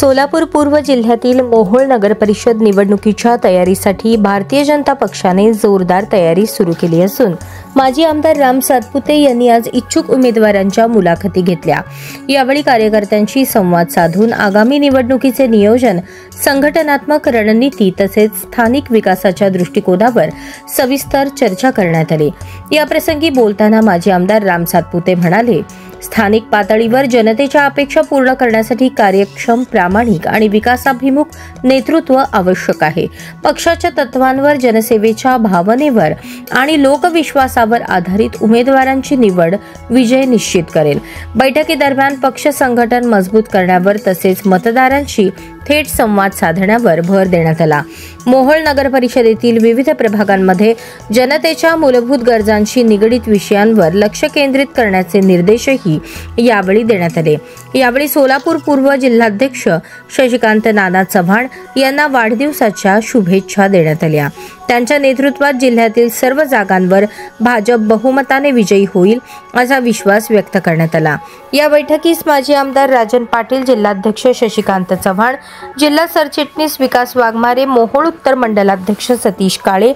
सोलापूर पूर्व जिल्ह्यातील मोहोळ नगरपरिषद निवडणुकीच्या तयारीसाठी भारतीय जनता पक्षाने जोरदार तयारी सुरू केली असून माजी आमदार राम सातपुते यांनी आज इच्छुक उमेदवारांच्या मुलाखती घेतल्या। यावेळी कार्यकर्त्यांशी संवाद साधून आगामी निवडणुकीचे नियोजन, संघटनात्मक रणनीती तसेच स्थानिक विकासाच्या दृष्टिकोनावर सविस्तर चर्चा करण्यात आली। याप्रसंगी बोलताना माजी आमदार राम सातपुते म्हणाले, स्थानिक पातळीवर जनतेच्या अपेक्षा पूर्ण करण्यासाठी कार्यक्षम, प्रामाणिक आणि विकासाभिमुख नेतृत्व आवश्यक आहे। पक्षाच्या तत्वांवर, जनसेवेच्या भावनेवर आणि लोकविश्वासावर आधारित उमेदवारांची निवड विजय निश्चित करेल। बैठकीदरम्यान पक्ष संघटन मजबूत करण्यावर तसेच मतदारांशी थेट संवाद साधण्यावर भर देण्यात आला। मोहोळ नगर परिषदेतील विविध प्रभागांमध्ये जनतेच्या मूलभूत गरजांशी निगडित विषयांवर लक्ष केंद्रित करण्याचे निर्देशही यावेळी देण्यात आले। यावेळी सोलापूर पूर्व जिल्हाध्यक्ष शशिकांत नाना चव्हाण यांना वाढदिवसाच्या शुभेच्छा देण्यात आल्या। त्यांच्या नेतृत्वात जिल्ह्यातील सर्व जागांवर भाजप बहुमताने विजयी होईल असा विश्वास व्यक्त करण्यात आला। या बैठकीस माजी आमदार राजन पाटील, जिल्हाध्यक्ष शशिकांत चव्हाण, जिल्हा सरचिटणीस विकास वाघमारे, मोहोळ उत्तर मंडलाध्यक्ष सतीश काळे,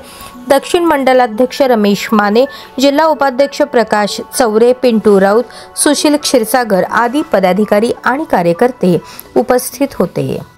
दक्षिण मंडलाध्यक्ष रमेश माने, जिल्हा उपाध्यक्ष प्रकाश चौरे, पिंटू राऊत, सुशील क्षीरसागर आदी पदाधिकारी आणि कार्यकर्ते उपस्थित होते।